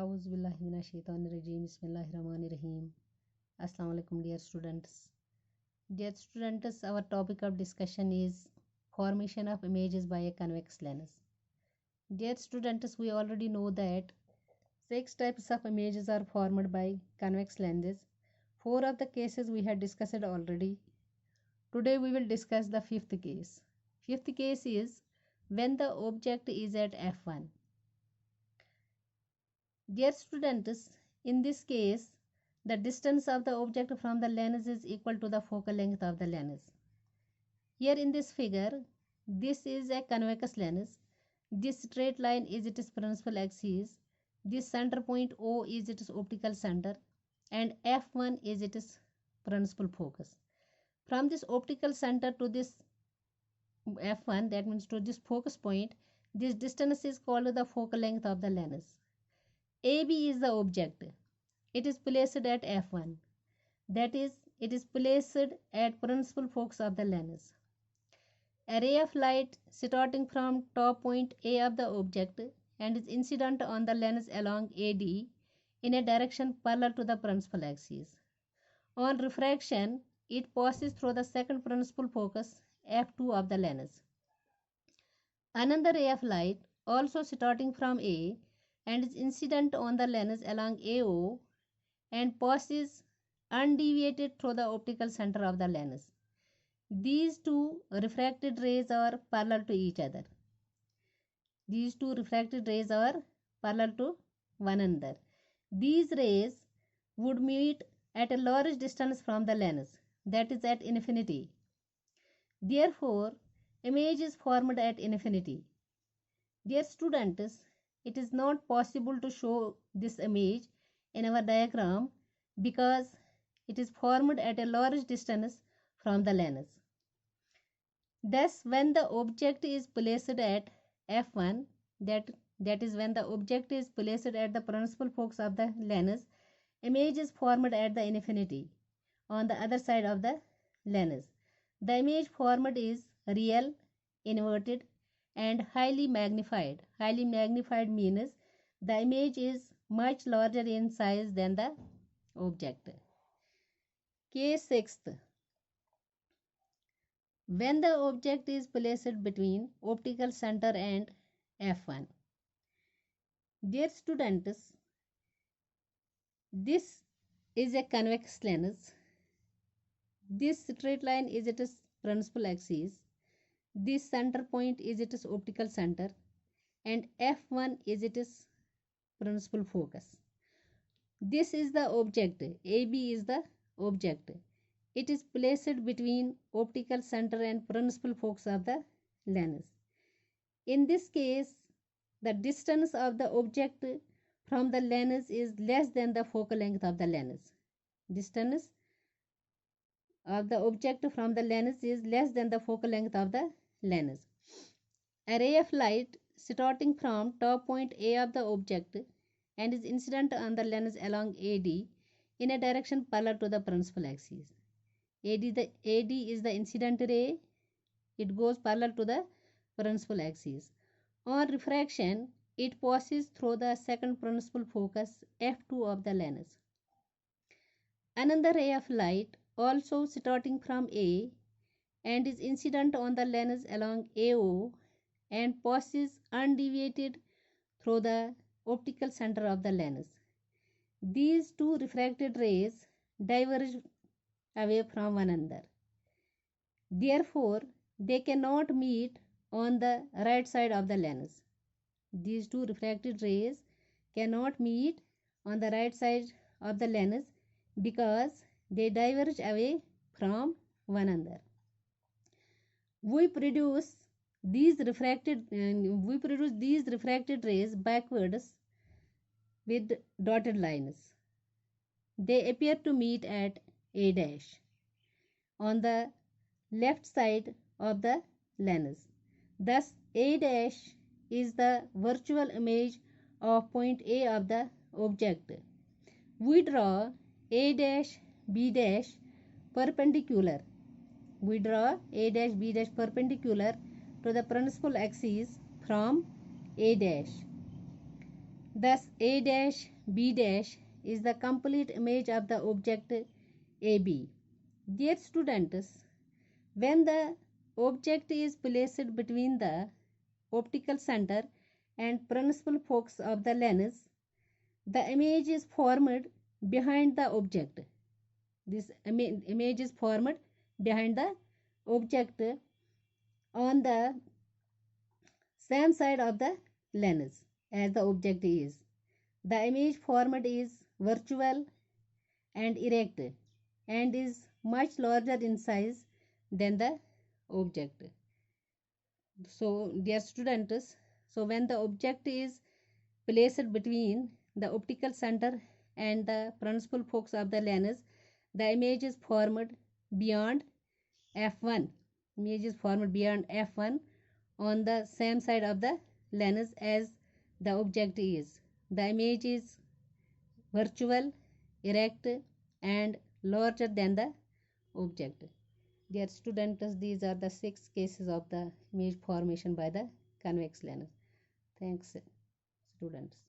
Auzubillahiminash-shaytanir-rajim. Bismillahir-rahmanir-rahim. Assalamu alaikum, dear students. Dear students, our topic of discussion is formation of images by a convex lens. Dear students, we already know that 6 types of images are formed by convex lenses. 4 of the cases we had discussed already. Today we will discuss the fifth case. Fifth case is when the object is at f1. Dear students, in this case, the distance of the object from the lens is equal to the focal length of the lens. Here in this figure, this is a convex lens. This straight line is its principal axis. This center point O is its optical center and F1 is its principal focus. From this optical center to this F1, that means to this focus point, this distance is called the focal length of the lens. AB is the object. It is placed at f1. That is, it is placed at principal focus of the lens. A ray of light starting from top point A of the object and is incident on the lens along AD in a direction parallel to the principal axis. On refraction, it passes through the second principal focus f2 of the lens. Another ray of light also starting from A and is incident on the lens along AO and passes undeviated through the optical center of the lens. These two refracted rays are parallel to each other. These two refracted rays are parallel to one another. These rays would meet at a large distance from the lens, that is at infinity. Therefore, image is formed at infinity. Dear students, it is not possible to show this image in our diagram because it is formed at a large distance from the lens. Thus, when the object is placed at f1, that is when the object is placed at the principal focus of the lens, image is formed at the infinity on the other side of the lens. The image formed is real, inverted, and highly magnified. Highly magnified means the image is much larger in size than the object. Case 6th. When the object is placed between optical center and f1. Dear students, this is a convex lens. This straight line is its principal axis. This center point is its optical center and f1 is its principal focus. This is the object. AB is the object. It is placed between optical center and principal focus of the lens. In this case, the distance of the object from the lens is less than the focal length of the lens. Distance of the object from the lens is less than the focal length of the lens. A ray of light starting from top point A of the object and is incident on the lens along AD in a direction parallel to the principal axis. AD is the incident ray. It goes parallel to the principal axis. On refraction, it passes through the second principal focus f2 of the lens. Another ray of light also starting from A and is incident on the lens along AO and passes undeviated through the optical center of the lens. These two refracted rays diverge away from one another. Therefore, they cannot meet on the right side of the lens. These two refracted rays cannot meet on the right side of the lens because they diverge away from one another. We produce these refracted rays backwards with dotted lines. They appear to meet at A dash on the left side of the lens. Thus, A dash is the virtual image of point A of the object. We draw A dash B dash perpendicular. We draw A dash B dash perpendicular to the principal axis from A dash. Thus, A dash B dash is the complete image of the object AB. Dear students, when the object is placed between the optical center and principal focus of the lens, the image is formed behind the object. This image is formed behind the object on the same side of the lens as the object is. The image formed is virtual and erect and is much larger in size than the object. So, dear students, so when the object is placed between the optical center and the principal focus of the lens, the image is formed beyond f1. Image is formed beyond f1 on the same side of the lens as the object is. The image is virtual, erect, and larger than the object. Dear students, these are the 6 cases of the image formation by the convex lens. Thanks, students.